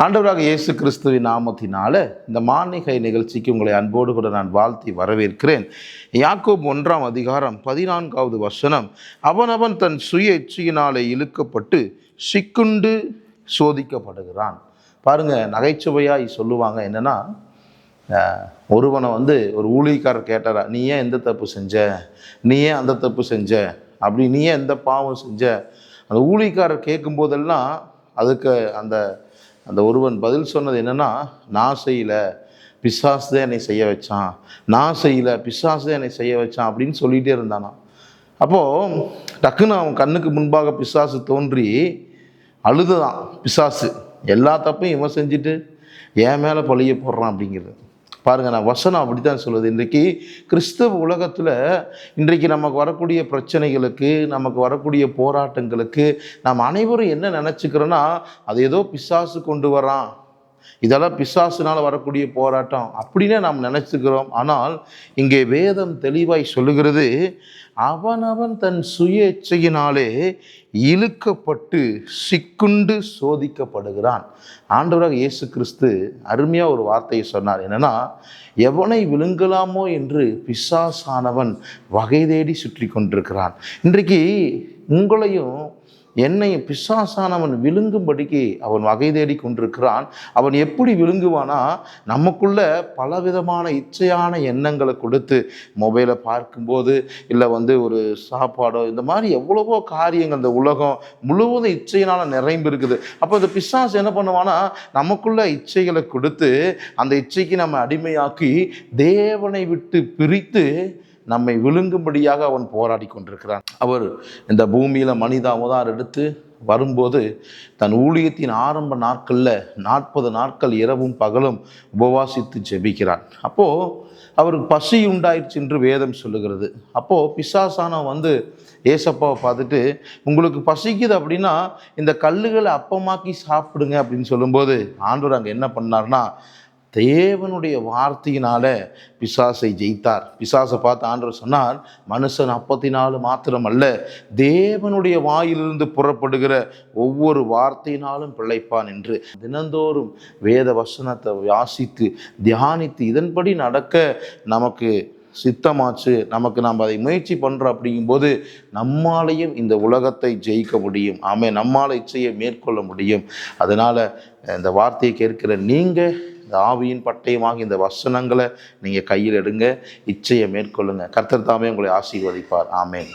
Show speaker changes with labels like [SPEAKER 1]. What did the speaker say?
[SPEAKER 1] ஆண்டவராக இயேசு கிறிஸ்துவின் நாமத்தினால இந்த மான்மிகை நிகழ்ச்சிக்கு உங்களை அன்போடு கூட நான் வாழ்த்தி வரவேற்கிறேன். யாக்கோபு 1ஆம் அதிகாரம் 14வது வசனம், அவனவன் தன் சுய இச்சையினாலே இழுக்கப்பட்டு சிக்குண்டு சோதிக்கப்படுகிறான். பாருங்க, நகைச்சுவையாய் சொல்லுவாங்க என்னன்னா, ஒருவனை ஒரு ஊழியக்காரர் கேட்டாரா, நீ ஏன் எந்த தப்பு செஞ்ச, நீ ஏன் அந்த தப்பு செஞ்ச, அப்படி நீ ஏன் எந்த பாவம் செஞ்ச. அந்த ஊழியக்காரர் கேட்கும் போதெல்லாம் அதுக்கு அந்த அந்த ஒருவன் பதில் சொன்னது என்னென்னா, நான் செய்யலை, பிசாசு தான் என்னை செய்ய வச்சான், நான் செய்யலை, பிசாசு தான் என்னை செய்ய வச்சான் அப்படின்னு சொல்லிகிட்டே இருந்தானா. அப்போது டக்குன்னு அவன் கண்ணுக்கு முன்பாக பிசாசு தோன்றி அழுதுதான். பிசாசு எல்லா தப்பையும் இவன் செஞ்சுட்டு என் மேலே பழிய போடுறான் அப்படிங்கிறது. பாருங்கள், நான் வசனம் அப்படி தான் சொல்லுது. இன்றைக்கு கிறிஸ்தவ உலகத்தில் இன்றைக்கு நமக்கு வரக்கூடிய பிரச்சனைகளுக்கு, நமக்கு வரக்கூடிய போராட்டங்களுக்கு நாம் அனைவரும் என்ன நினச்சிக்கிறோன்னா, அது ஏதோ பிசாசு கொண்டு வரான், இதெல்லாம் பிசாசுனால் வரக்கூடிய போராட்டம் அப்படின்னே நாம் நினச்சிக்கிறோம். ஆனால் இங்கே வேதம் தெளிவாய் சொல்லுகிறது, அவனவன் தன் சுய இச்சையினாலே இழுக்கப்பட்டு சிக்குண்டு சோதிக்கப்படுகிறான். ஆண்டவராக இயேசு கிறிஸ்து அருமையாக ஒரு வார்த்தையை சொன்னார். என்னன்னா, எவனை விழுங்கலாமோ என்று பிசாசானவன் வகை தேடி சுற்றி கொண்டிருக்கிறான். இன்றைக்கு உங்களையும் என்னையும் பிசாசானவன் விழுங்கும்படிக்கு அவன் வகை தேடி கொண்டிருக்கிறான். அவன் எப்படி விழுங்குவானா, நமக்குள்ள பலவிதமான இச்சையான எண்ணங்களை கொடுத்து, மொபைலை பார்க்கும்போது இல்லை ஒரு சாப்பாடோ, இந்த மாதிரி எவ்வளவோ காரியங்கள் இந்த உலகம் முழுவதும் இச்சையினால் நிறைந்து இருக்குது. அப்போ இந்த பிசாசு என்ன பண்ணுவானா, நமக்குள்ள இச்சைகளை கொடுத்து அந்த இச்சைக்கு நம்ம அடிமையாக்கி தேவனை விட்டு பிரித்து நம்மை விழுங்கும்படியாக அவன் போராடி கொண்டிருக்கிறான். அவர் இந்த பூமியில் மனித அவதாரம் எடுத்து வரும்போது தன் ஊழியத்தின் ஆரம்ப நாட்களில் 40 நாட்கள் இரவும் பகலும் உபவாசித்து ஜெபிக்கிறான். அப்போது அவருக்கு பசி உண்டாயிடுச்சு என்று வேதம் சொல்லுகிறது. அப்போது பிசாசான ஏசப்பாவை பார்த்துட்டு, உங்களுக்கு பசிக்குது அப்படின்னா இந்த கல்லுகளை அப்பமாக்கி சாப்பிடுங்க அப்படின்னு சொல்லும்போது ஆண்டவர் அங்கே என்ன பண்ணார்னா, தேவனுடைய வார்த்தையினால பிசாசை ஜெயித்தார். பிசாசை பார்த்து ஆண்டவர் சொன்னார், மனுஷன் அப்பத்தினால மாத்திரம் அல்ல, தேவனுடைய வாயிலிருந்து புறப்படுகிற ஒவ்வொரு வார்த்தையினாலும் பிழைப்பான் என்று. தினந்தோறும் வேத வசனத்தை வாசித்து தியானித்து இதன்படி நடக்க நமக்கு சித்தமாச்சு, நாம் அதை முயற்சி பண்ணுறோம். அப்படிங்கும்போது நம்மாலையும் இந்த உலகத்தை ஜெயிக்க முடியும். நம்மால் இச்சையை மேற்கொள்ள முடியும். அதனால் இந்த வார்த்தையை கேட்கிற நீங்கள் இந்த ஆவியின் பட்டயமாக இந்த வசனங்களை நீங்கள் கையில் எடுங்க, இச்சையை மேற்கொள்ளுங்க. கர்த்தர் தாமே உங்களை ஆசீர்வதிப்பார். ஆமென்.